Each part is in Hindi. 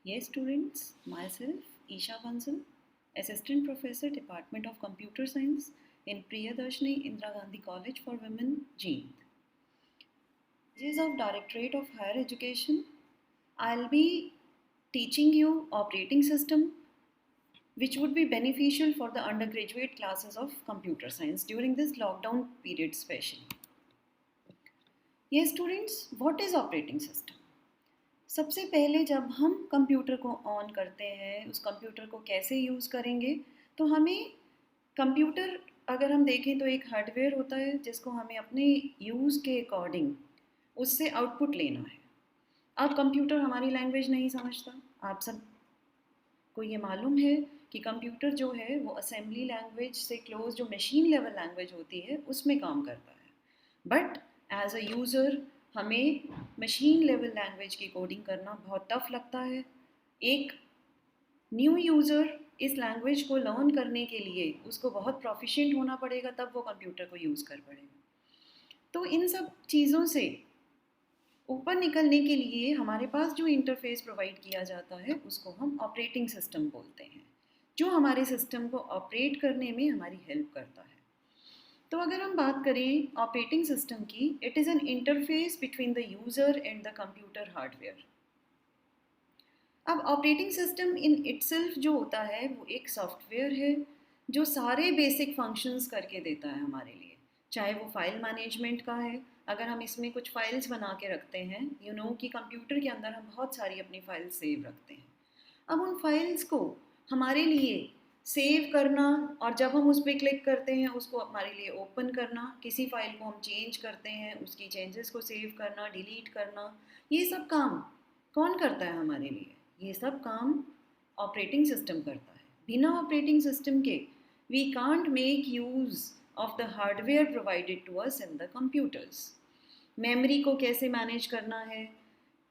Yes, students, myself, Isha Bansal, Assistant Professor, Department of Computer Science in Priyadarshini Indira Gandhi College for Women, Jeet. Pages of Directorate of Higher Education, I'll be teaching you operating system which would be beneficial for the undergraduate classes of computer science during this lockdown period especially. Yes, students, what is operating system? सबसे पहले जब हम कंप्यूटर को ऑन करते हैं, उस कंप्यूटर को कैसे यूज़ करेंगे, तो हमें कंप्यूटर अगर हम देखें तो एक हार्डवेयर होता है जिसको हमें अपने यूज़ के अकॉर्डिंग उससे आउटपुट लेना है। अब कंप्यूटर हमारी लैंग्वेज नहीं समझता, आप सब को ये मालूम है कि कंप्यूटर जो है वो असेंबली लैंग्वेज से क्लोज जो मशीन लेवल लैंग्वेज होती है उसमें काम करता है, बट एज अ यूज़र हमें मशीन लेवल लैंग्वेज की कोडिंग करना बहुत टफ लगता है। एक न्यू यूज़र इस लैंग्वेज को लर्न करने के लिए उसको बहुत प्रोफिशिएंट होना पड़ेगा, तब वो कंप्यूटर को यूज़ कर पड़ेगा। तो इन सब चीज़ों से ऊपर निकलने के लिए हमारे पास जो इंटरफेस प्रोवाइड किया जाता है उसको हम ऑपरेटिंग सिस्टम बोलते हैं, जो हमारे सिस्टम को ऑपरेट करने में हमारी हेल्प करता है। तो अगर हम बात करें ऑपरेटिंग सिस्टम की, it is an interface between the user and the computer hardware. अब ऑपरेटिंग सिस्टम इन इटसेल्फ जो होता है वो एक सॉफ्टवेयर है जो सारे बेसिक फंक्शंस करके देता है हमारे लिए, चाहे वो फाइल मैनेजमेंट का है। अगर हम इसमें कुछ फाइल्स बना के रखते हैं, कि कंप्यूटर के अंदर हम बहुत सारी अपनी फाइल्स सेव रखते हैं। अब उन फाइल्स को हमारे लिए सेव करना और जब हम उस पर क्लिक करते हैं उसको हमारे लिए ओपन करना, किसी फाइल को हम चेंज करते हैं उसकी चेंजेस को सेव करना, डिलीट करना, ये सब काम कौन करता है हमारे लिए? ये सब काम ऑपरेटिंग सिस्टम करता है। बिना ऑपरेटिंग सिस्टम के we can't make use of the hardware provided to us in the computers. Memory को कैसे मैनेज करना है,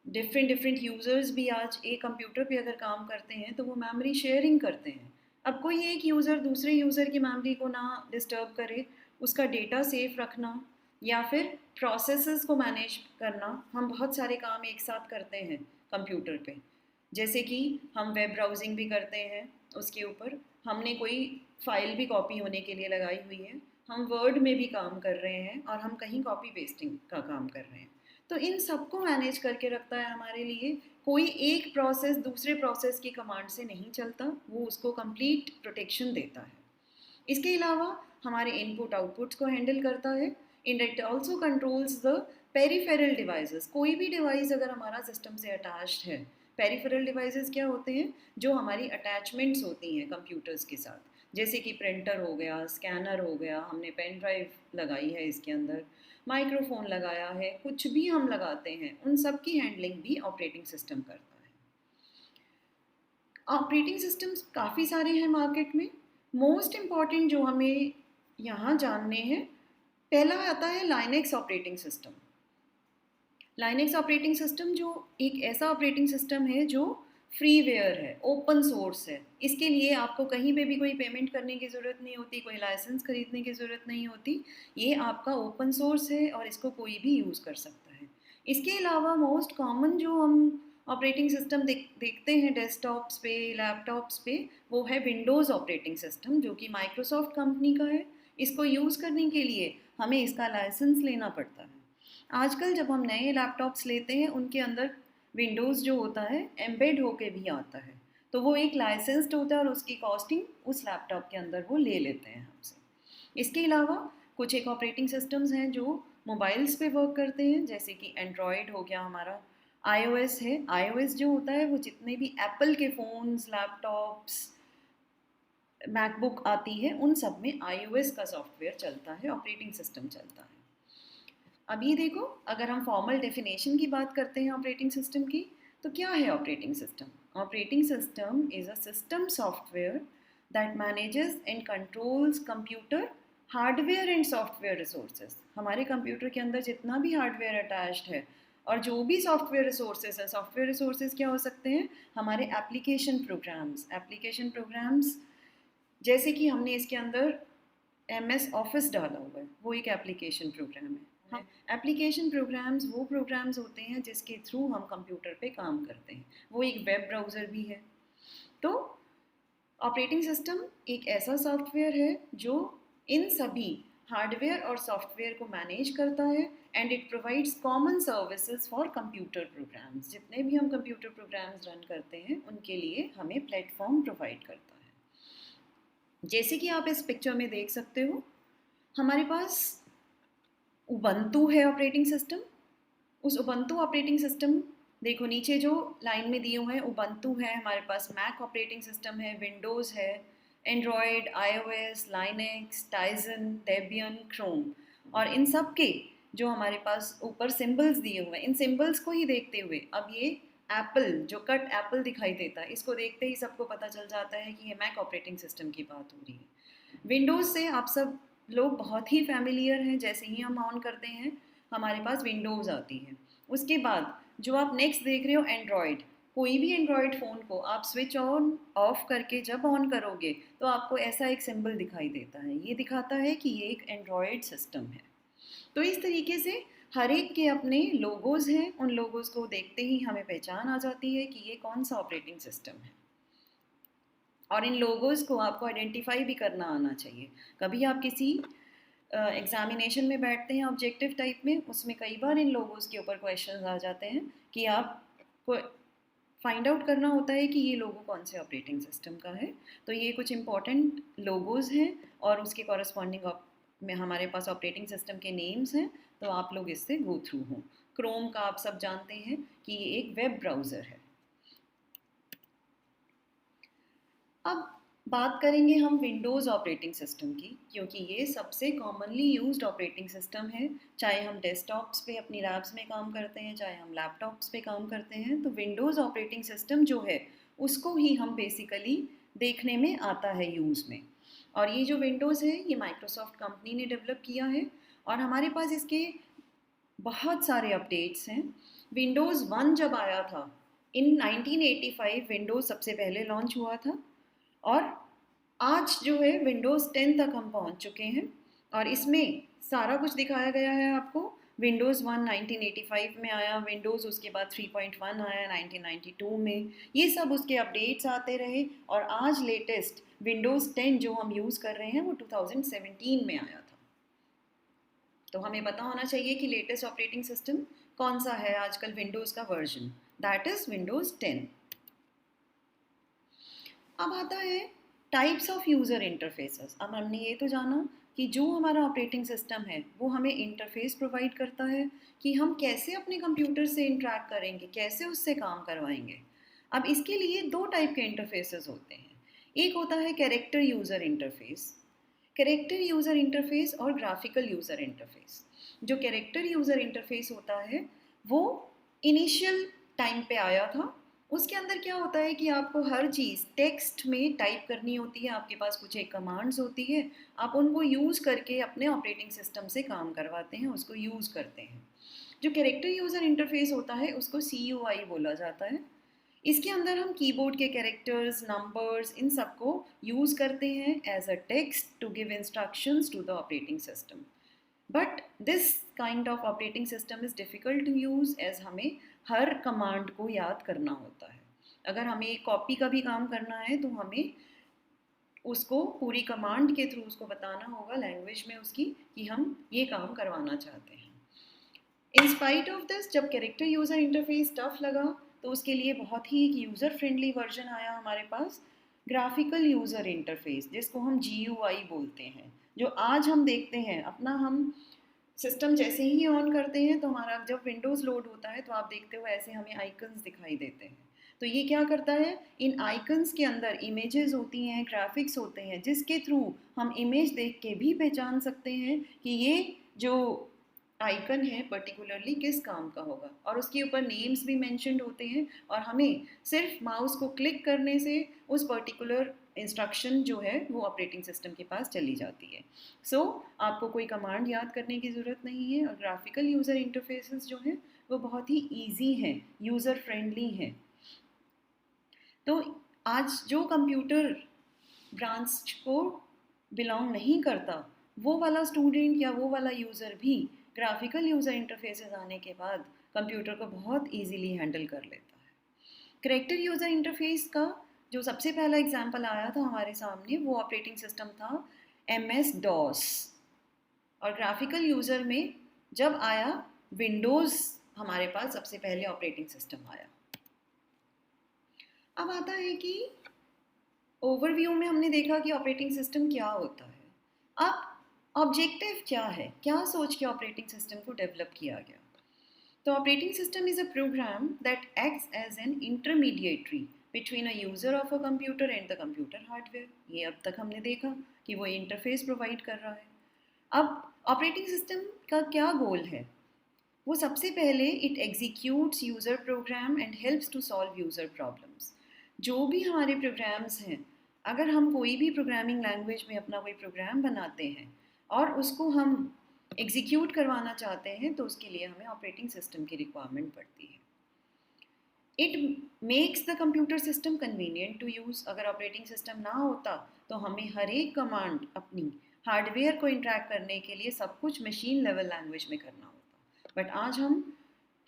डिफरेंट डिफरेंट यूज़र्स भी आज एक कंप्यूटर पे अगर काम करते हैं तो वो मेमोरी शेयरिंग करते हैं। अब कोई एक यूज़र दूसरे यूज़र की मेमोरी को ना डिस्टर्ब करे, उसका डेटा सेफ रखना या फिर प्रोसेसेस को मैनेज करना, हम बहुत सारे काम एक साथ करते हैं कंप्यूटर पे। जैसे कि हम वेब ब्राउजिंग भी करते हैं, उसके ऊपर हमने कोई फाइल भी कॉपी होने के लिए लगाई हुई है, हम वर्ड में भी काम कर रहे हैं और हम कहीं कॉपी पेस्टिंग का काम कर रहे हैं। तो इन सबको मैनेज करके रखता है हमारे लिए। कोई एक प्रोसेस दूसरे प्रोसेस की कमांड से नहीं चलता, वो उसको कंप्लीट प्रोटेक्शन देता है। इसके अलावा हमारे इनपुट आउटपुट्स को हैंडल करता है। It also controls the peripheral devices. कोई भी डिवाइस अगर हमारा सिस्टम से अटैच्ड है, पेरिफेरल डिवाइसेस क्या होते हैं? जो हमारी अटैचमेंट्स होती हैं कंप्यूटर्स के साथ, जैसे कि प्रिंटर हो गया, स्कैनर हो गया, हमने पेन ड्राइव लगाई है इसके अंदर, माइक्रोफोन लगाया है, कुछ भी हम लगाते हैं, उन सब की हैंडलिंग भी ऑपरेटिंग सिस्टम करता है। ऑपरेटिंग सिस्टम्स काफ़ी सारे हैं मार्केट में। मोस्ट इम्पॉर्टेंट जो हमें यहाँ जानने हैं, पहला आता है Linux operating system. Linux operating system जो एक ऐसा ऑपरेटिंग सिस्टम है जो फ्रीवेयर है, ओपन सोर्स है। इसके लिए आपको कहीं पे भी कोई पेमेंट करने की ज़रूरत नहीं होती, कोई लाइसेंस खरीदने की ज़रूरत नहीं होती। ये आपका ओपन सोर्स है और इसको कोई भी यूज़ कर सकता है। इसके अलावा मोस्ट कॉमन जो हम ऑपरेटिंग सिस्टम देखते हैं डेस्कटॉप्स पे, लैपटॉप्स पे, वो है विंडोज़ ऑपरेटिंग सिस्टम, जो कि माइक्रोसॉफ्ट कंपनी का है। इसको यूज़ करने के लिए हमें इसका लाइसेंस लेना पड़ता है। आजकल जब हम नए लैपटॉप्स लेते हैं उनके अंदर विंडोज़ जो होता है एम्बेड होके भी आता है, तो वो एक लाइसेंस्ड होता है और उसकी कॉस्टिंग उस लैपटॉप के अंदर वो ले लेते हैं हमसे। इसके अलावा कुछ एक ऑपरेटिंग सिस्टम्स हैं जो मोबाइल्स पे वर्क करते हैं, जैसे कि एंड्रॉयड हो गया हमारा, iOS है। iOS जो होता है वो जितने भी एप्पल के फ़ोन्स, लैपटॉप्स, मैकबुक आती है, उन सब में iOS का सॉफ्टवेयर चलता है, ऑपरेटिंग सिस्टम चलता है। अब ये देखो, अगर हम फॉर्मल डेफिनेशन की बात करते हैं ऑपरेटिंग सिस्टम की, तो क्या है operating system? Operating system is a system software that manages and controls computer hardware and software resources. हमारे कंप्यूटर के अंदर जितना भी हार्डवेयर अटैच्ड है और जो भी सॉफ्टवेयर रिसोर्सेज है, सॉफ्टवेयर रिसोर्सेज क्या हो सकते हैं? हमारे एप्लीकेशन प्रोग्राम्स, जैसे कि हमने इसके अंदर MS ऑफिस डाला हुआ है, वो एक एप्लीकेशन प्रोग्राम है। हम एप्लीकेशन प्रोग्राम्स वो प्रोग्राम्स होते हैं जिसके थ्रू हम कंप्यूटर पे काम करते हैं, वो एक वेब ब्राउज़र भी है। तो ऑपरेटिंग सिस्टम एक ऐसा सॉफ्टवेयर है जो इन सभी हार्डवेयर और सॉफ्टवेयर को मैनेज करता है and it provides common services for computer programs. जितने भी हम कंप्यूटर प्रोग्राम्स रन करते हैं उनके लिए हमें प्लेटफॉर्म प्रोवाइड करता है। जैसे कि आप इस पिक्चर में देख सकते हो, हमारे पास उबंटू है ऑपरेटिंग सिस्टम। उस उबंटू ऑपरेटिंग सिस्टम, देखो नीचे जो लाइन में दिए हुए हैं, उबंटू है, हमारे पास मैक ऑपरेटिंग सिस्टम है, विंडोज़ है, Android, iOS, Linux, Tizen, Debian, Chrome. और इन सब के जो हमारे पास ऊपर सिंबल्स दिए हुए हैं, इन सिंबल्स को ही देखते हुए अब ये एप्पल, जो कट एप्पल दिखाई देता है, इसको देखते ही सबको पता चल जाता है कि ये मैक ऑपरेटिंग सिस्टम की बात हो रही है। विंडोज़ से आप सब लोग बहुत ही फैमिलियर हैं। जैसे ही हम ऑन करते हैं हमारे पास विंडोज़ आती है। उसके बाद जो आप नेक्स्ट देख रहे हो एंड्रॉयड, कोई भी एंड्रॉयड फ़ोन को आप स्विच ऑन ऑफ करके जब ऑन करोगे तो आपको ऐसा एक सिंबल दिखाई देता है, ये दिखाता है कि ये एक एंड्रॉयड सिस्टम है। तो इस तरीके से हर एक के अपने लोगोज़ हैं, उन लोगोज़ को देखते ही हमें पहचान आ जाती है कि ये कौन सा ऑपरेटिंग सिस्टम है। और इन लोगोज़ को आपको आइडेंटिफाई भी करना आना चाहिए। कभी आप किसी एग्जामिनेशन में बैठते हैं ऑब्जेक्टिव टाइप में, उसमें कई बार इन लोगोज़ के ऊपर क्वेश्चंस आ जाते हैं कि आपको फाइंड आउट करना होता है कि ये लोगो कौन से ऑपरेटिंग सिस्टम का है। तो ये कुछ इंपॉर्टेंट लोगोज़ हैं और उसके कॉरस्पॉन्डिंग में हमारे पास ऑपरेटिंग सिस्टम के नेम्स हैं, तो आप लोग इससे गो थ्रू हों। क्रोम का आप सब जानते हैं कि ये एक वेब ब्राउज़र है। अब बात करेंगे हम विंडोज़ ऑपरेटिंग सिस्टम की, क्योंकि ये सबसे कॉमनली यूज्ड ऑपरेटिंग सिस्टम है। चाहे हम डेस्कटॉप्स पे अपनी लैब्स में काम करते हैं, चाहे हम लैपटॉप्स पे काम करते हैं, तो विंडोज़ ऑपरेटिंग सिस्टम जो है उसको ही हम बेसिकली देखने में आता है यूज़ में। और ये जो विंडोज़ है ये माइक्रोसॉफ्ट कंपनी ने डेवलप किया है और हमारे पास इसके बहुत सारे अपडेट्स हैं। विंडोज़ 1 जब आया था इन 1985, विंडोज़ सबसे पहले लॉन्च हुआ था और आज जो है विंडोज़ 10 तक हम पहुंच चुके हैं और इसमें सारा कुछ दिखाया गया है आपको। विंडोज़ 1 1985 में आया, विंडोज़ उसके बाद 3.1 आया 1992 में, ये सब उसके अपडेट्स आते रहे और आज लेटेस्ट विंडोज़ 10 जो हम यूज़ कर रहे हैं वो 2017 में आया था। तो हमें पता होना चाहिए कि लेटेस्ट ऑपरेटिंग सिस्टम कौन सा है आजकल विंडोज़ का वर्जन, दैट इज़ विंडोज़ 10। अब आता है टाइप्स ऑफ यूज़र इंटरफेसेस। अब हमने ये तो जाना कि जो हमारा ऑपरेटिंग सिस्टम है वो हमें इंटरफेस प्रोवाइड करता है कि हम कैसे अपने कंप्यूटर से इंटरेक्ट करेंगे, कैसे उससे काम करवाएंगे। अब इसके लिए दो टाइप के इंटरफेसेस होते हैं। एक होता है character user interface, character user interface और ग्राफिकल यूज़र इंटरफेस। जो कैरेक्टर यूज़र इंटरफेस होता है वो इनिशियल टाइम पे आया था। उसके अंदर क्या होता है कि आपको हर चीज़ टेक्स्ट में टाइप करनी होती है, आपके पास कुछ एक कमांड्स होती है, आप उनको यूज़ करके अपने ऑपरेटिंग सिस्टम से काम करवाते हैं, उसको यूज़ करते हैं। जो कैरेक्टर यूज़र इंटरफेस होता है उसको CUI बोला जाता है। इसके अंदर हम कीबोर्ड के कैरेक्टर्स, नंबर्स, इन सबको यूज़ करते हैं as a text to give instructions to the operating system. But this kind of operating system is difficult to use as हमें हर कमांड को याद करना होता है। अगर हमें एक कॉपी का भी काम करना है तो हमें उसको पूरी कमांड के थ्रू उसको बताना होगा लैंग्वेज में उसकी कि हम ये काम करवाना चाहते हैं। इन स्पाइट ऑफ दिस, जब कैरेक्टर यूज़र इंटरफेस टफ लगा तो उसके लिए बहुत ही एक यूज़र फ्रेंडली वर्जन आया हमारे पास, ग्राफिकल यूज़र इंटरफेस, जिसको हम GUI बोलते हैं। जो आज हम देखते हैं अपना, हम सिस्टम जैसे ही ऑन करते हैं तो हमारा जब विंडोज़ लोड होता है तो आप देखते हो ऐसे हमें आइकन्स दिखाई देते हैं। तो ये क्या करता है, इन आइकन्स के अंदर इमेजेस होती हैं, ग्राफिक्स होते हैं, जिसके थ्रू हम इमेज देख के भी पहचान सकते हैं कि ये जो आइकन है पर्टिकुलरली किस काम का होगा, और उसके ऊपर नेम्स भी मेंशन्ड होते हैं और हमें सिर्फ माउस को क्लिक करने से उस पर्टिकुलर इंस्ट्रक्शन जो है वो ऑपरेटिंग सिस्टम के पास चली जाती है। सो आपको कोई कमांड याद करने की ज़रूरत नहीं है और ग्राफिकल यूज़र इंटरफेसेस जो हैं वो बहुत ही ईजी हैं, यूज़र फ्रेंडली हैं। तो आज जो कंप्यूटर ब्रांच को बिलोंग नहीं करता वो वाला स्टूडेंट या वो वाला यूज़र भी ग्राफिकल यूज़र इंटरफेसेस आने के बाद कंप्यूटर को बहुत ईजीली हैंडल कर लेता है। करैक्टर यूज़र इंटरफेस का जो सबसे पहला एग्जांपल आया था हमारे सामने वो ऑपरेटिंग सिस्टम था MS DOS, और ग्राफिकल यूज़र में जब आया विंडोज़, हमारे पास सबसे पहले ऑपरेटिंग सिस्टम आया। अब आता है कि ओवरव्यू में हमने देखा कि ऑपरेटिंग सिस्टम क्या होता है। अब ऑब्जेक्टिव क्या है, क्या सोच के ऑपरेटिंग सिस्टम को डेवलप किया गया। तो operating system is a program that acts as an intermediary between a user of a computer and the computer hardware. ये अब तक हमने देखा कि वो इंटरफेस प्रोवाइड कर रहा है। अब ऑपरेटिंग सिस्टम का क्या गोल है? वो सबसे पहले it executes user program and helps to solve user problems. जो भी हमारे प्रोग्राम्स हैं, अगर हम कोई भी प्रोग्रामिंग लैंग्वेज में अपना कोई प्रोग्राम बनाते हैं और उसको हम एग्जीक्यूट करवाना चाहते हैं तो उसके लिए हमें ऑपरेटिंग सिस्टम की रिक्वायरमेंट पड़ती है। It makes the computer system convenient to use. अगर ऑपरेटिंग सिस्टम ना होता तो हमें हर एक कमांड अपनी हार्डवेयर को इंटरैक्ट करने के लिए सब कुछ मशीन लेवल लैंग्वेज में करना होता। बट आज हम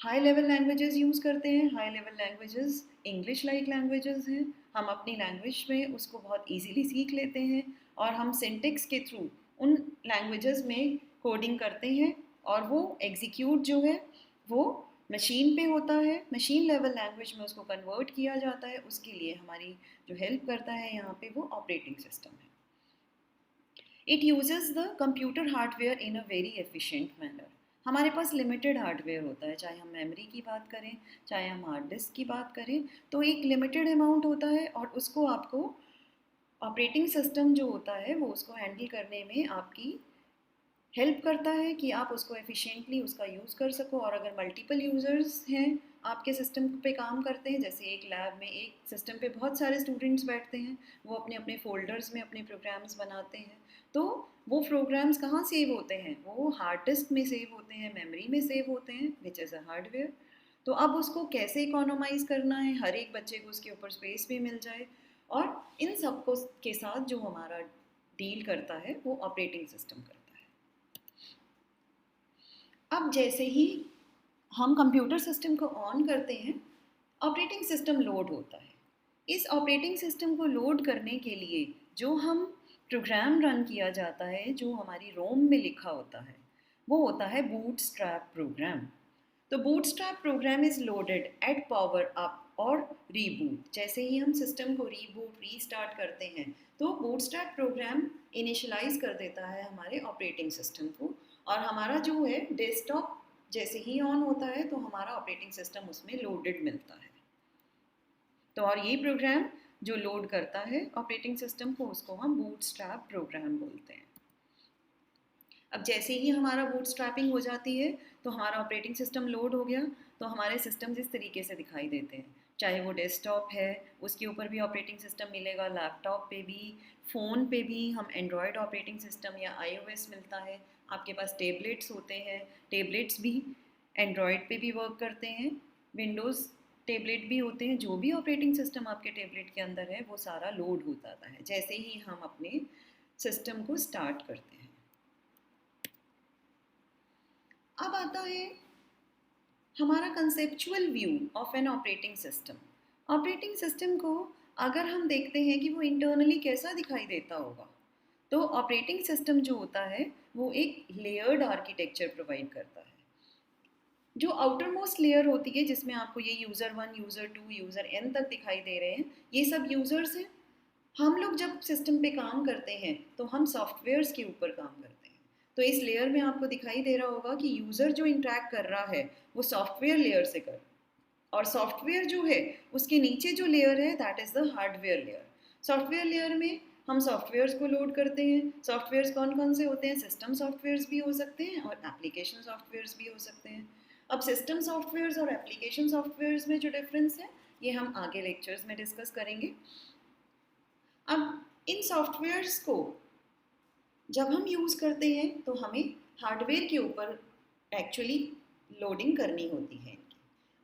हाई लेवल लैंग्वेजेस यूज़ करते हैं। High level languages English like languages हैं। हम अपनी लैंग्वेज में उसको बहुत इजीली सीख लेते हैं और हम सिंटेक्स के थ्रू उन लैंग्वेजेस में कोडिंग करते हैं और वो एग्जीक्यूट जो है वो मशीन पे होता है। मशीन लेवल लैंग्वेज में उसको कन्वर्ट किया जाता है। उसके लिए हमारी जो हेल्प करता है यहाँ पे वो ऑपरेटिंग सिस्टम है। It uses the computer hardware in a very efficient manner. हमारे पास लिमिटेड हार्डवेयर होता है, चाहे हम मेमोरी की बात करें, चाहे हम हार्ड डिस्क की बात करें, तो एक लिमिटेड अमाउंट होता है और उसको आपको ऑपरेटिंग सिस्टम जो होता है वो उसको हैंडल करने में आपकी हेल्प करता है कि आप उसको एफिशिएंटली उसका यूज़ कर सको। और अगर मल्टीपल यूज़र्स हैं आपके सिस्टम पे काम करते हैं, जैसे एक लैब में एक सिस्टम पे बहुत सारे स्टूडेंट्स बैठते हैं, वो अपने अपने फोल्डर्स में अपने प्रोग्राम्स बनाते हैं, तो वो प्रोग्राम्स कहाँ सेव होते हैं? वो हार्ड डिस्क में सेव होते हैं, मेमोरी में सेव होते हैं, विच इज़ अ हार्डवेयर। तो अब उसको कैसे इकोनोमाइज़ करना है, हर एक बच्चे को उसके ऊपर स्पेस भी मिल जाए, और इन सबको के साथ जो हमारा डील करता है वो ऑपरेटिंग सिस्टम करता है। अब जैसे ही हम कंप्यूटर सिस्टम को ऑन करते हैं, ऑपरेटिंग सिस्टम लोड होता है। इस ऑपरेटिंग सिस्टम को लोड करने के लिए जो हम प्रोग्राम रन किया जाता है, जो हमारी रोम में लिखा होता है, वो होता है बूटस्ट्रैप प्रोग्राम। तो bootstrap program is loaded at power up और रीबूट। जैसे ही हम सिस्टम को रीबूट रीस्टार्ट करते हैं तो बूटस्ट्रैप प्रोग्राम इनिशियलाइज कर देता है हमारे ऑपरेटिंग सिस्टम को, और हमारा जो है डेस्कटॉप जैसे ही ऑन होता है तो हमारा ऑपरेटिंग सिस्टम उसमें लोडेड मिलता है। तो और ये प्रोग्राम जो लोड करता है ऑपरेटिंग सिस्टम को, उसको हम बूटस्ट्रैप प्रोग्राम बोलते हैं। अब जैसे ही हमारा बूटस्ट्रैपिंग हो जाती है तो हमारा ऑपरेटिंग सिस्टम लोड हो गया, तो हमारे सिस्टम इस तरीके से दिखाई देते हैं। चाहे वो डेस्कटॉप है उसके ऊपर भी ऑपरेटिंग सिस्टम मिलेगा, लैपटॉप पे भी, फ़ोन पे भी हम एंड्रॉयड ऑपरेटिंग सिस्टम या iOS मिलता है। आपके पास टेबलेट्स होते हैं, टेबलेट्स भी एंड्रॉयड पे भी वर्क करते हैं, विंडोज़ टेबलेट भी होते हैं। जो भी ऑपरेटिंग सिस्टम आपके टेबलेट के अंदर है वो सारा लोड हो जाता है जैसे ही हम अपने सिस्टम को स्टार्ट करते हैं। अब आता है हमारा conceptual view of N operating system. Operating system को अगर हम देखते हैं कि वो इंटरनली कैसा दिखाई देता होगा, तो ऑपरेटिंग सिस्टम जो होता है वो एक लेयर्ड आर्किटेक्चर प्रोवाइड करता है। जो आउटर मोस्ट लेयर होती है जिसमें आपको ये यूज़र 1, यूज़र 2, यूज़र n तक दिखाई दे रहे हैं, ये सब यूज़र्स हैं। हम लोग जब सिस्टम पे काम करते हैं तो हम सॉफ्टवेयर्स के ऊपर काम करते हैं। तो इस लेयर में आपको दिखाई दे रहा होगा कि यूज़र जो इंटरेक्ट कर रहा है वो सॉफ्टवेयर लेयर से कर, और सॉफ्टवेयर जो है उसके नीचे जो लेयर है that is the hardware layer. Software layer में हम सॉफ्टवेयर्स को लोड करते हैं। सॉफ्टवेयर्स कौन कौन से होते हैं? सिस्टम सॉफ्टवेयर्स भी हो सकते हैं और एप्लीकेशन सॉफ्टवेयर्स भी हो सकते हैं। अब सिस्टम सॉफ्टवेयर्स और एप्लीकेशन सॉफ्टवेयर्स में जो डिफरेंस है ये हम आगे लेक्चर्स में डिस्कस करेंगे। अब इन सॉफ्टवेयर्स को जब हम यूज़ करते हैं तो हमें हार्डवेयर के ऊपर एक्चुअली लोडिंग करनी होती है।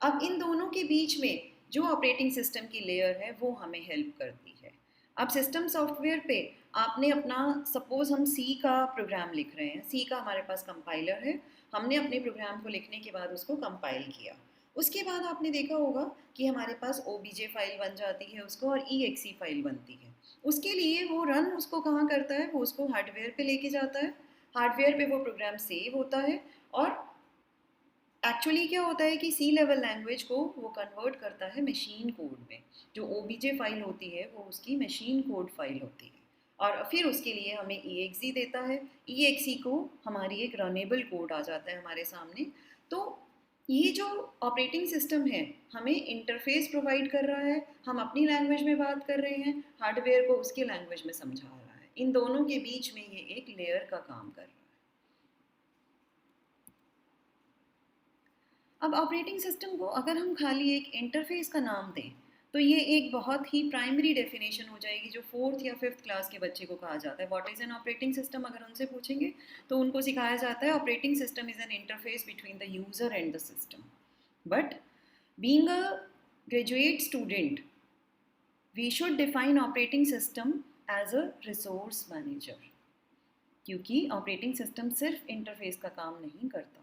अब इन दोनों के बीच में जो ऑपरेटिंग सिस्टम की लेयर है वो हमें हेल्प करती है। अब सिस्टम सॉफ्टवेयर पे आपने अपना, सपोज हम सी का प्रोग्राम लिख रहे हैं, सी का हमारे पास कंपाइलर है, हमने अपने प्रोग्राम को लिखने के बाद उसको कंपाइल किया। उसके बाद आपने देखा होगा कि हमारे पास OBJ फाइल बन जाती है उसको, और EXE फाइल बनती है। उसके लिए वो रन उसको कहाँ करता है, वो उसको हार्डवेयर पे लेके जाता है, हार्डवेयर पे वो प्रोग्राम सेव होता है, और एक्चुअली क्या होता है कि सी लेवल लैंग्वेज को वो कन्वर्ट करता है मशीन कोड में। जो OBJ फाइल होती है वो उसकी मशीन कोड फाइल होती है, और फिर उसके लिए हमें EXE देता है। EXE को हमारी एक रनेबल कोड आ जाता है हमारे सामने। तो ये जो ऑपरेटिंग सिस्टम है हमें इंटरफेस प्रोवाइड कर रहा है, हम अपनी लैंग्वेज में बात कर रहे हैं, हार्डवेयर को उसकी लैंग्वेज में समझा रहा है। इन दोनों के बीच में ये एक लेयर का काम कर रहा है। अब ऑपरेटिंग सिस्टम को अगर हम खाली एक इंटरफेस का नाम दें तो ये एक बहुत ही प्राइमरी डेफिनेशन हो जाएगी जो 4th या 5th क्लास के बच्चे को कहा जाता है। What is an operating system अगर उनसे पूछेंगे तो उनको सिखाया जाता है operating system is an interface between the user and the system. But being a graduate student we should define operating system as a resource manager, क्योंकि ऑपरेटिंग सिस्टम सिर्फ इंटरफेस का काम नहीं करता।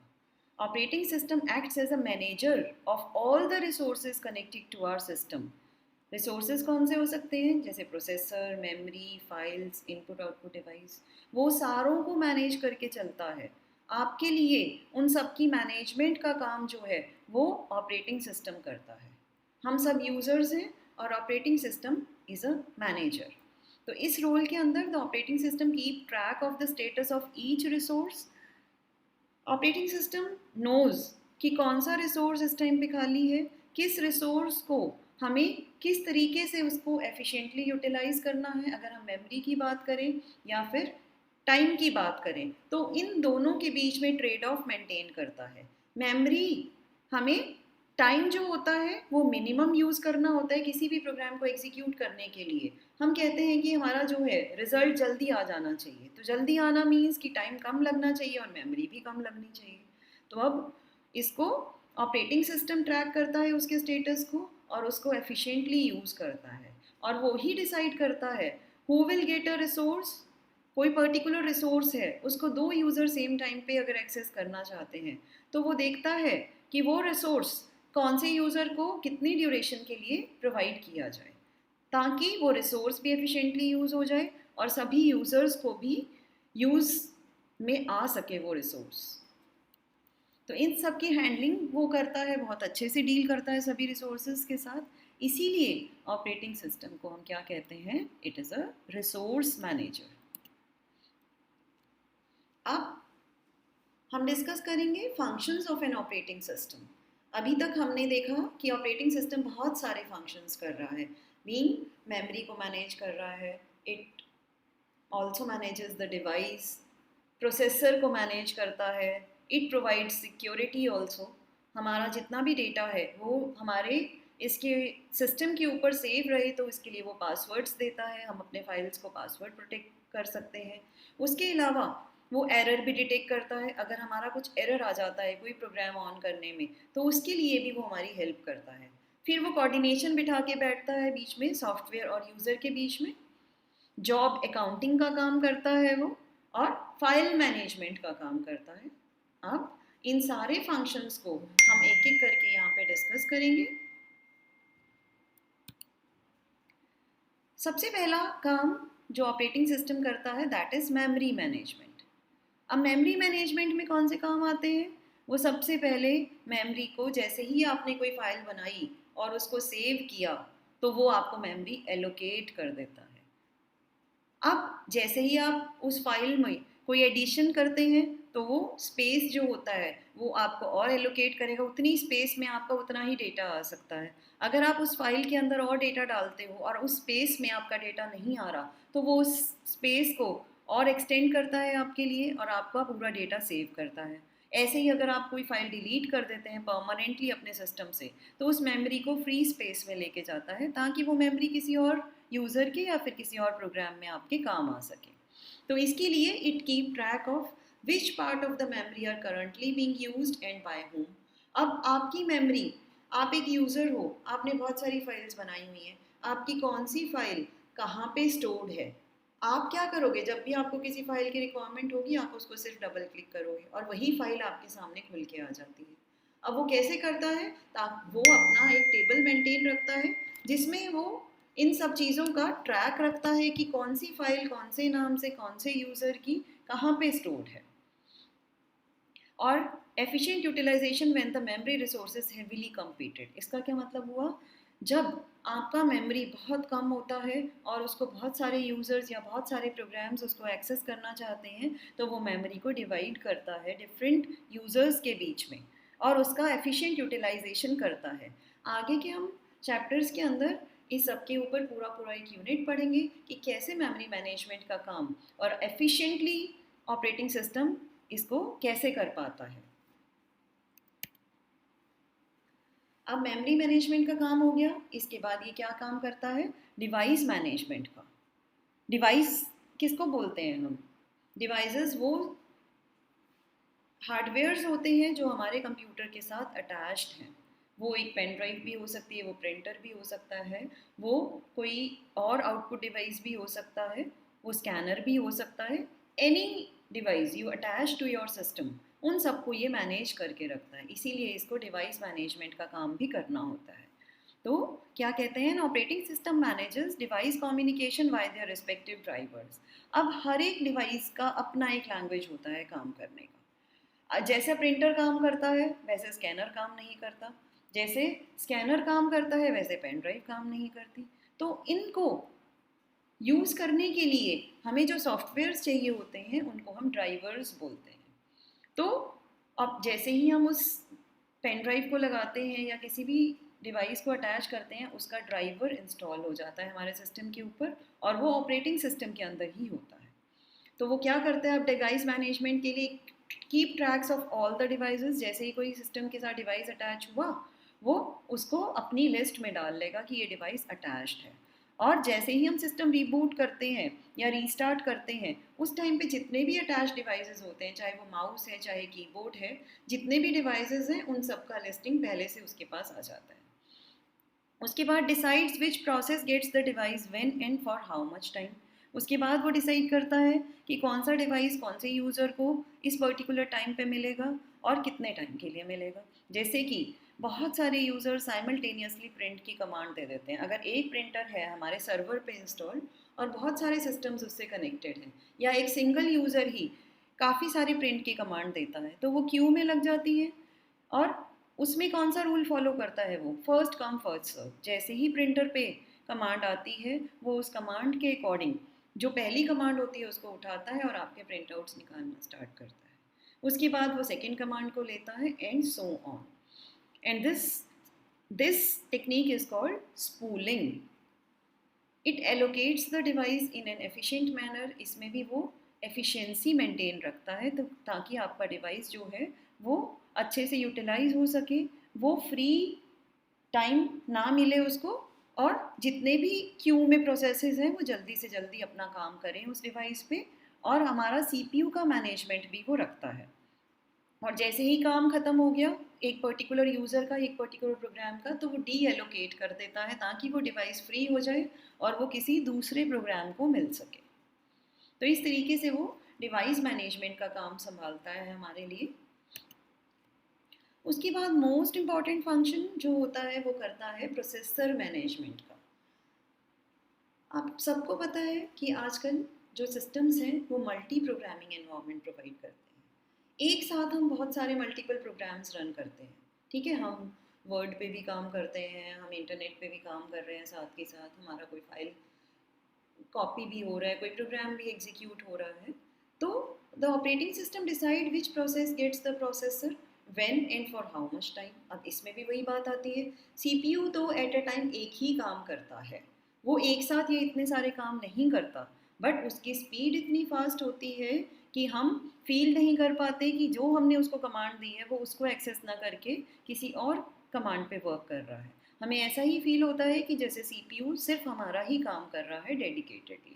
Operating system acts as a manager of all the resources connected to our system. Resources कौन से हो सकते हैं, जैसे processor, memory, files, input output device, वो सारों को मैनेज करके चलता है। आपके लिए उन सब की मैनेजमेंट का काम जो है वो ऑपरेटिंग सिस्टम करता है। हम सब यूजर्स हैं और operating system is a manager. तो इस रोल के अंदर the operating system keep track of the status of each resource. Operating system knows कि कौन सा रिसोर्स इस टाइम पे खाली है, किस रिसोर्स को हमें किस तरीके से उसको एफिशिएंटली यूटिलाइज करना है। अगर हम मेमोरी की बात करें या फिर टाइम की बात करें तो इन दोनों के बीच में ट्रेड ऑफ मेंटेन करता है। मेमोरी हमें टाइम जो होता है वो मिनिमम यूज़ करना होता है किसी भी प्रोग्राम को एग्जीक्यूट करने के लिए। हम कहते हैं कि हमारा जो है रिजल्ट जल्दी आ जाना चाहिए, तो जल्दी आना मीन्स कि टाइम कम लगना चाहिए और मेमोरी भी कम लगनी चाहिए। तो अब इसको ऑपरेटिंग सिस्टम ट्रैक करता है उसके स्टेटस को और उसको एफिशिएंटली यूज़ करता है, और वो ही डिसाइड करता है who will get a resource. कोई पर्टिकुलर रिसोर्स है उसको दो यूज़र सेम टाइम पे अगर एक्सेस करना चाहते हैं तो वो देखता है कि वो रिसोर्स कौन से यूज़र को कितनी ड्यूरेशन के लिए प्रोवाइड किया जाए, ताकि वो रिसोर्स भी एफिशिएंटली यूज़ हो जाए और सभी यूज़र्स को भी यूज़ में आ सके वो रिसोर्स। तो इन सब की हैंडलिंग वो करता है, बहुत अच्छे से डील करता है सभी रिसोर्सेज के साथ। इसीलिए ऑपरेटिंग सिस्टम को हम क्या कहते हैं, it is a resource manager. अब हम डिस्कस करेंगे functions of N operating system. अभी तक हमने देखा कि ऑपरेटिंग सिस्टम बहुत सारे फंक्शंस कर रहा है। मीन मेमोरी को मैनेज कर रहा है, it also manages the device, processor को मैनेज करता है, इट प्रोवाइड्स सिक्योरिटी ऑल्सो। हमारा जितना भी डेटा है वो हमारे इसके सिस्टम के ऊपर सेव रहे तो इसके लिए वो पासवर्ड्स देता है, हम अपने फाइल्स को पासवर्ड प्रोटेक्ट कर सकते हैं। उसके अलावा वो एरर भी डिटेक्ट करता है, अगर हमारा कुछ एरर आ जाता है कोई प्रोग्राम ऑन करने में तो उसके लिए भी वो हमारी हेल्प करता है। फिर वो कोऑर्डिनेशन बिठा के बैठता है बीच में सॉफ्टवेयर और यूज़र के बीच में, जॉब अकाउंटिंग का काम करता है वो, और फाइल मैनेजमेंट का काम करता है। अब इन सारे फंक्शंस को हम एक एक करके यहाँ पे डिस्कस करेंगे। सबसे पहला काम जो ऑपरेटिंग सिस्टम करता है दैट इज़ मेमोरी मैनेजमेंट। अब मेमोरी मैनेजमेंट में कौन से काम आते हैं, वो सबसे पहले मेमोरी को जैसे ही आपने कोई फाइल बनाई और उसको सेव किया तो वो आपको मेमोरी एलोकेट कर देता है। अब जैसे ही आप उस फाइल में कोई एडिशन करते हैं तो वो स्पेस जो होता है वो आपको और एलोकेट करेगा, उतनी स्पेस में आपका उतना ही डेटा आ सकता है। अगर आप उस फाइल के अंदर और डेटा डालते हो और उस स्पेस में आपका डेटा नहीं आ रहा तो वो उस स्पेस को और एक्सटेंड करता है आपके लिए और आपका पूरा डेटा सेव करता है। ऐसे ही अगर आप कोई फाइल डिलीट कर देते हैं परमानेंटली अपने सिस्टम से तो उस मेमोरी को फ्री स्पेस में लेके जाता है ताकि वो मेमोरी किसी और यूज़र के या फिर किसी और प्रोग्राम में आपके काम आ सके। तो इसके लिए it keep track of which part of the memory are currently being used and by whom। अब आपकी मेमोरी, आप एक यूज़र हो, आपने बहुत सारी फाइल्स बनाई हुई हैं, आपकी कौन सी फाइल कहाँ पे स्टोर्ड है, आप क्या करोगे, जब भी आपको किसी फाइल की रिक्वायरमेंट होगी आप उसको सिर्फ डबल क्लिक करोगे और वही फाइल आपके सामने खुल के आ जाती है। अब वो कैसे करता है, वो अपना एक टेबल मेंटेन रखता है जिसमें वो इन सब चीज़ों का ट्रैक रखता है कि कौन सी फाइल कौन से नाम से कौन से यूज़र की कहाँ पे स्टोर्ड है। और efficient utilisation when the memory resources heavily computed, इसका क्या मतलब हुआ, जब आपका मेमोरी बहुत कम होता है और उसको बहुत सारे यूज़र्स या बहुत सारे प्रोग्राम्स उसको एक्सेस करना चाहते हैं तो वो मेमोरी को डिवाइड करता है डिफरेंट यूज़र्स के बीच में और उसका एफिशिएंट यूटिलाइजेशन करता है। आगे के हम चैप्टर्स के अंदर इस सब के ऊपर पूरा पूरा एक यूनिट पढ़ेंगे कि कैसे मेमोरी मैनेजमेंट का काम और एफिशिएंटली ऑपरेटिंग सिस्टम इसको कैसे कर पाता है। अब मेमोरी मैनेजमेंट का काम हो गया, इसके बाद ये क्या काम करता है, डिवाइस मैनेजमेंट का। डिवाइस किसको बोलते हैं हम, डिवाइसेस वो हार्डवेयर्स होते हैं जो हमारे कंप्यूटर के साथ अटैच्ड हैं। वो एक पेन ड्राइव भी हो सकती है, वो प्रिंटर भी हो सकता है, वो कोई और आउटपुट डिवाइस भी हो सकता है, वो स्कैनर भी हो सकता है। Any device you attach to your system, उन सबको ये मैनेज करके रखता है, इसीलिए इसको डिवाइस मैनेजमेंट का काम भी करना होता है। तो क्या कहते हैं, operating system managers device communication bye their respective drivers. अब हर एक डिवाइस का अपना एक लैंग्वेज होता है काम करने का। जैसे प्रिंटर काम करता है वैसे स्कैनर काम नहीं करता, जैसे स्कैनर काम करता है वैसे पेन ड्राइव काम नहीं करती। तो इनको यूज़ करने के लिए हमें जो सॉफ्टवेयर्स चाहिए होते हैं उनको हम ड्राइवर्स बोलते हैं। तो अब जैसे ही हम उस पेन ड्राइव को लगाते हैं या किसी भी डिवाइस को अटैच करते हैं उसका ड्राइवर इंस्टॉल हो जाता है हमारे सिस्टम के ऊपर और वो ऑपरेटिंग सिस्टम के अंदर ही होता है। तो वो क्या करता है, अब डिवाइस मैनेजमेंट के लिए keep tracks of all the devices. जैसे ही कोई सिस्टम के साथ डिवाइस अटैच हुआ वो उसको अपनी लिस्ट में डाल लेगा कि ये डिवाइस अटैच्ड है। और जैसे ही हम सिस्टम रीबूट करते हैं या रीस्टार्ट करते हैं उस टाइम पे जितने भी अटैच डिवाइसेस होते हैं, चाहे वो माउस है चाहे कीबोर्ड है, जितने भी डिवाइसेस हैं उन सब का लिस्टिंग पहले से उसके पास आ जाता है। उसके बाद decides which process gets the device when and for how much time. उसके बाद वो डिसाइड करता है कि कौन सा डिवाइस कौन से यूज़र को इस पर्टिकुलर टाइम पे मिलेगा और कितने टाइम के लिए मिलेगा। जैसे कि बहुत सारे यूज़र साइमल्टेनियसली प्रिंट की कमांड दे देते हैं। अगर एक प्रिंटर है हमारे सर्वर पे इंस्टॉल और बहुत सारे सिस्टम्स उससे कनेक्टेड हैं, या एक सिंगल यूज़र ही काफ़ी सारी प्रिंट की कमांड देता है, तो वो क्यू में लग जाती है। और उसमें कौन सा रूल फॉलो करता है, वो फर्स्ट कम फर्स्ट सर्व। जैसे ही प्रिंटर पे कमांड आती है वो उस कमांड के अकॉर्डिंग जो पहली कमांड होती है उसको उठाता है और आपके प्रिंट आउट्स निकालना स्टार्ट करता है। उसके बाद वो सेकेंड कमांड को लेता है and so on. And this technique is called spooling. It allocates the device in an efficient manner. इसमें भी वो एफिशिएंसी मेंटेन रखता है तो ताकि आपका डिवाइस जो है वो अच्छे से यूटिलाइज हो सके, वो फ्री टाइम ना मिले उसको, और जितने भी क्यू में प्रोसेसेस हैं वो जल्दी से जल्दी अपना काम करें उस डिवाइस पे। और हमारा सीपीयू का मैनेजमेंट भी वो रखता है। और जैसे ही काम ख़त्म हो गया एक पर्टिकुलर यूज़र का एक पर्टिकुलर प्रोग्राम का, तो वो डी एलोकेट कर देता है ताकि वो डिवाइस फ्री हो जाए और वो किसी दूसरे प्रोग्राम को मिल सके। तो इस तरीके से वो डिवाइस मैनेजमेंट का काम संभालता है हमारे लिए। उसके बाद मोस्ट इम्पॉर्टेंट फंक्शन जो होता है वो करता है प्रोसेसर मैनेजमेंट का। आप सबको पता है कि आजकल जो सिस्टम्स हैं वो मल्टी प्रोग्रामिंग एनवायरनमेंट प्रोवाइड करते हैं। एक साथ हम बहुत सारे मल्टीपल प्रोग्राम्स रन करते हैं। ठीक है, हम वर्ड पे भी काम करते हैं, हम इंटरनेट पे भी काम कर रहे हैं, साथ के साथ हमारा कोई फाइल कॉपी भी हो रहा है, कोई प्रोग्राम भी एग्जीक्यूट हो रहा है। तो the operating system decide which process gets the processor when and for how much time. अब इसमें भी वही बात आती है, सीपीयू तो एट अ टाइम एक ही काम करता है, वो एक साथ ये इतने सारे काम नहीं करता, बट उसकी स्पीड इतनी फास्ट होती है कि हम फील नहीं कर पाते कि जो हमने उसको कमांड दी है वो उसको एक्सेस ना करके किसी और कमांड पे वर्क कर रहा है। हमें ऐसा ही फील होता है कि जैसे सीपीयू सिर्फ हमारा ही काम कर रहा है डेडिकेटेडली।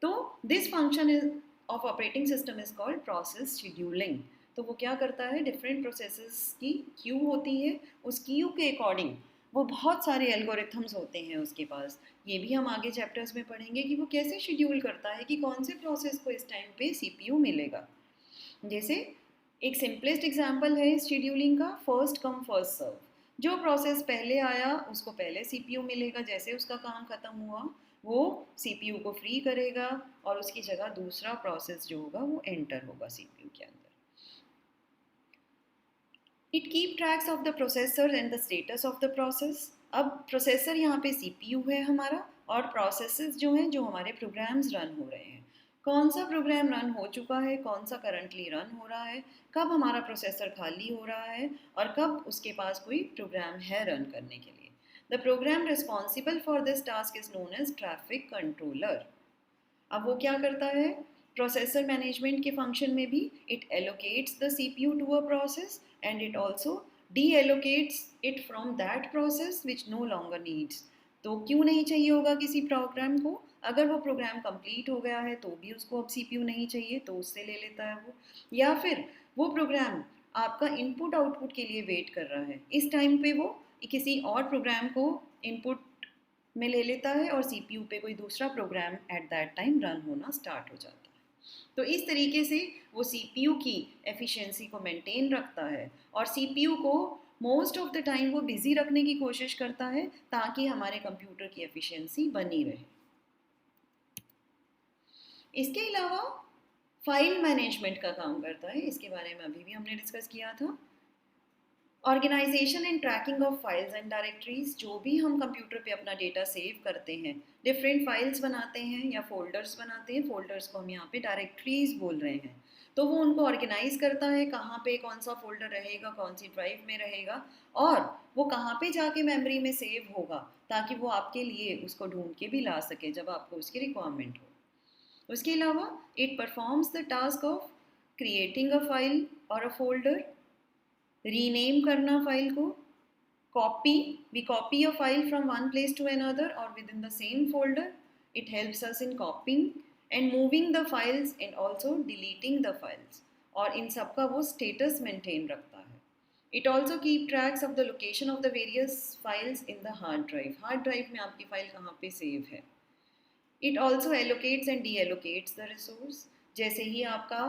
तो this function is of operating system is called process scheduling. तो वो क्या करता है, डिफरेंट प्रोसेसेस की क्यू होती है, उस क्यू के अकॉर्डिंग वो बहुत सारे एल्गोरिथम्स होते हैं उसके पास। ये भी हम आगे चैप्टर्स में पढ़ेंगे कि वो कैसे शेड्यूल करता है कि कौन से प्रोसेस को इस टाइम पे सीपीयू मिलेगा। जैसे एक सिंपलेस्ट एग्जांपल है इस शेड्यूलिंग का, फर्स्ट कम फर्स्ट सर्व। जो प्रोसेस पहले आया उसको पहले सीपीयू मिलेगा, जैसे उसका काम खत्म हुआ वो सीपीयू को फ्री करेगा और उसकी जगह दूसरा प्रोसेस जो होगा वो एंटर होगा सीपीयू के अंदर। It keep tracks of the processor and the status of the process. अब प्रोसेसर यहाँ पे सीपीयू है हमारा, और प्रोसेसेस जो हैं जो हमारे प्रोग्राम्स रन हो रहे हैं, कौन सा प्रोग्राम रन हो चुका है, कौन सा करंटली रन हो रहा है, कब हमारा प्रोसेसर खाली हो रहा है और कब उसके पास कोई प्रोग्राम है रन करने के लिए। The program responsible for this task is known as traffic controller. अब वो क्या करता है, प्रोसेसर मैनेजमेंट के फंक्शन में भी it allocates the CPU to a process and it also deallocates it from that process which no longer needs. तो क्यों नहीं चाहिए होगा किसी प्रोग्राम को, अगर वो प्रोग्राम कंप्लीट हो गया है तो भी उसको अब सीपीयू नहीं चाहिए तो उससे ले लेता है वो, या फिर वो प्रोग्राम आपका इनपुट आउटपुट के लिए वेट कर रहा है, इस टाइम पे वो किसी और प्रोग्राम को इनपुट में ले लेता है और सीपीयू पे कोई दूसरा program at that time run होना स्टार्ट हो जाता है। तो इस तरीके से वो सीपीयू की एफिशिएंसी को मेंटेन रखता है और सीपीयू को मोस्ट ऑफ द टाइम वो बिजी रखने की कोशिश करता है ताकि हमारे कंप्यूटर की एफिशिएंसी बनी रहे। इसके अलावा फाइल मैनेजमेंट का काम करता है, इसके बारे में अभी भी हमने डिस्कस किया था। Organisation and tracking of files and directories, जो भी हम कंप्यूटर पे अपना डेटा सेव करते हैं, डिफरेंट फाइल्स बनाते हैं या फोल्डर्स बनाते हैं, फोल्डर्स को हम यहाँ पे डायरेक्टरीज बोल रहे हैं, तो वो उनको ऑर्गेनाइज करता है कहाँ पे कौन सा फोल्डर रहेगा, कौन सी ड्राइव में रहेगा और वो कहाँ पे जाके मेमोरी में सेव होगा ताकि वो आपके लिए उसको ढूंढ के भी ला सके जब आपको उसकी रिक्वायरमेंट हो। उसके अलावा it performs the task of creating a file और अ फोल्डर, रीनेम करना फाइल को, copy we copy a file from one place to another or within the same folder. It helps us in copying and moving the files and also deleting the files, और इन सब का वो status maintain रखता है। It also keep tracks of the location of the various files in the hard drive. hard drive में आपकी फाइल कहाँ पे सेव है। It also allocates and deallocates the resource. जैसे ही आपका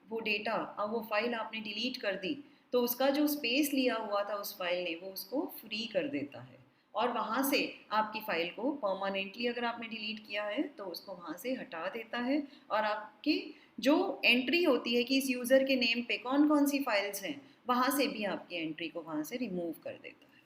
वो डेटा, अब वो फाइल आपने डिलीट कर दी तो उसका जो स्पेस लिया हुआ था उस फाइल ने वो उसको फ्री कर देता है और वहाँ से आपकी फाइल को परमानेंटली अगर आपने डिलीट किया है तो उसको वहाँ से हटा देता है और आपकी जो एंट्री होती है कि इस यूज़र के नेम पे कौन कौन सी फाइल्स हैं वहाँ से भी आपकी एंट्री को वहाँ से रिमूव कर देता है।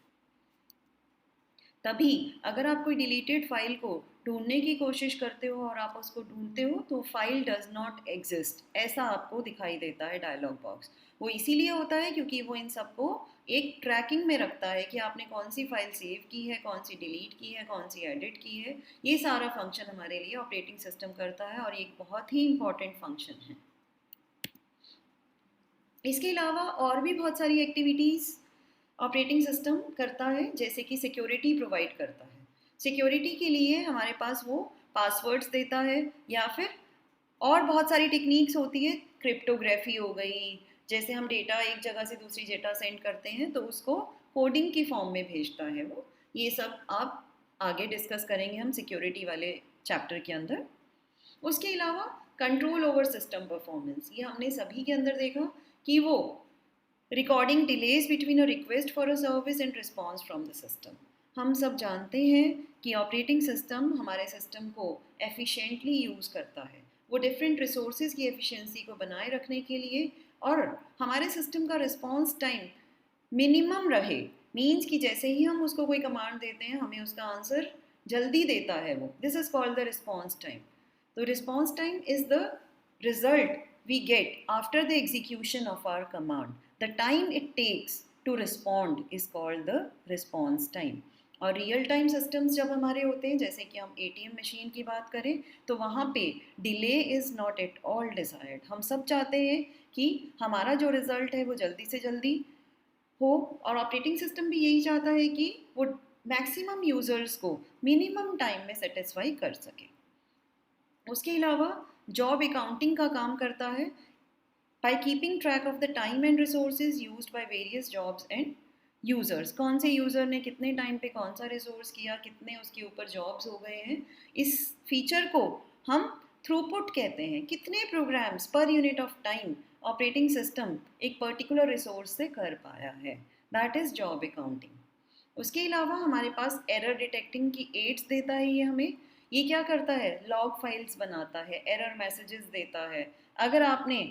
तभी अगर आप कोई डिलीटेड फाइल को ढूंढने की कोशिश करते हो और आप उसको ढूंढते हो तो फाइल डज नॉट एग्जिस्ट ऐसा आपको दिखाई देता है डायलॉग बॉक्स। वो इसीलिए होता है क्योंकि वो इन सबको एक ट्रैकिंग में रखता है कि आपने कौन सी फाइल सेव की है, कौन सी डिलीट की है, कौन सी एडिट की है। ये सारा फंक्शन हमारे लिए ऑपरेटिंग सिस्टम करता है और ये एक बहुत ही इंपॉर्टेंट फंक्शन है। इसके अलावा और भी बहुत सारी एक्टिविटीज़ ऑपरेटिंग सिस्टम करता है, जैसे कि सिक्योरिटी प्रोवाइड करता है। सिक्योरिटी के लिए हमारे पास वो पासवर्ड्स देता है या फिर और बहुत सारी टेक्निक्स होती है, क्रिप्टोग्राफी हो गई, जैसे हम डेटा एक जगह से दूसरी डेटा सेंड करते हैं तो उसको कोडिंग की फॉर्म में भेजता है वो। ये सब आप आगे डिस्कस करेंगे हम सिक्योरिटी वाले चैप्टर के अंदर। उसके अलावा कंट्रोल ओवर सिस्टम परफॉर्मेंस, ये हमने सभी के अंदर देखा कि वो recording delays between a request for a service and response from the system. हम सब जानते हैं कि ऑपरेटिंग सिस्टम हमारे सिस्टम को एफिशिएंटली यूज़ करता है, वो डिफरेंट रिसोर्सेज की एफिशिएंसी को बनाए रखने के लिए और हमारे सिस्टम का रिस्पॉन्स टाइम मिनिमम रहे। मीन्स कि जैसे ही हम उसको कोई कमांड देते हैं हमें उसका आंसर जल्दी देता है वो, this is called the response time. तो response time is the result we get after the execution of our command. The time it takes to respond is called the response time. और रियल टाइम सिस्टम्स जब हमारे होते हैं, जैसे कि हम एटीएम मशीन की बात करें, तो वहाँ पे delay is not at all desired. हम सब चाहते हैं कि हमारा जो रिजल्ट है वो जल्दी से जल्दी हो और ऑपरेटिंग सिस्टम भी यही चाहता है कि वो मैक्सिमम यूज़र्स को मिनिमम टाइम में सेटिस्फाई कर सके। उसके अलावा जॉब अकाउंटिंग का काम करता है by keeping track of the time and resources used by various jobs and users, कौन से यूज़र ने कितने टाइम पे कौन सा रिसोर्स किया, कितने उसके ऊपर जॉब्स हो गए हैं, इस फीचर को हम थ्रूपुट कहते हैं। कितने programs per unit of time operating system एक पर्टिकुलर रिसोर्स से कर पाया है, दैट इज़ जॉब अकाउंटिंग। उसके अलावा हमारे पास एरर डिटेक्टिंग की एड्स देता है ये हमें। ये क्या करता है, लॉग फाइल्स बनाता है, एरर मैसेजेस देता है। अगर आपने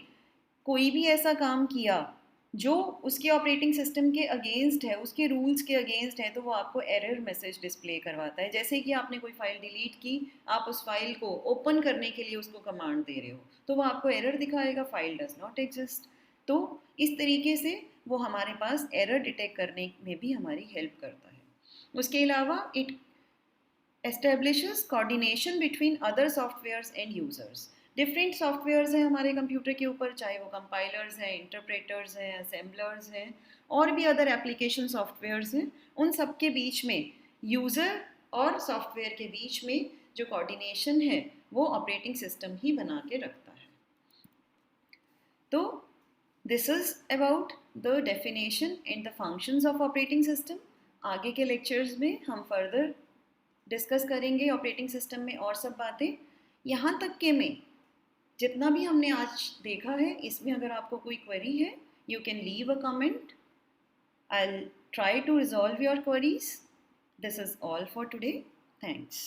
कोई भी ऐसा काम किया जो उसके ऑपरेटिंग सिस्टम के अगेंस्ट है, उसके रूल्स के अगेंस्ट है, तो वो आपको एरर मैसेज डिस्प्ले करवाता है। जैसे कि आपने कोई फाइल डिलीट की, आप उस फाइल को ओपन करने के लिए उसको कमांड दे रहे हो, तो वो आपको एरर दिखाएगा, फाइल डज नॉट एग्जिस्ट। तो इस तरीके से वो हमारे पास एरर डिटेक्ट करने में भी हमारी हेल्प करता है। उसके अलावा it establishes coordination between other softwares and users. Different softwares हैं हमारे कंप्यूटर के ऊपर, चाहे वो कंपाइलर्स हैं, इंटरप्रेटर्स हैं, असेंबलर्स हैं, और भी अदर एप्लीकेशन सॉफ्टवेयर्स हैं। उन सब के बीच में यूज़र और सॉफ्टवेयर के बीच में जो कोऑर्डिनेशन है वो ऑपरेटिंग सिस्टम ही बना के रखता है। तो this is about the definition and the functions of operating system. आगे के लेक्चर्स में हम फर्दर डिस्कस करेंगे ऑपरेटिंग सिस्टम में और सब बातें। यहाँ तक के में जितना भी हमने आज देखा है, इसमें अगर आपको कोई क्वेरी है, you can leave a comment. I will try to resolve your queries. This is all for today. Thanks.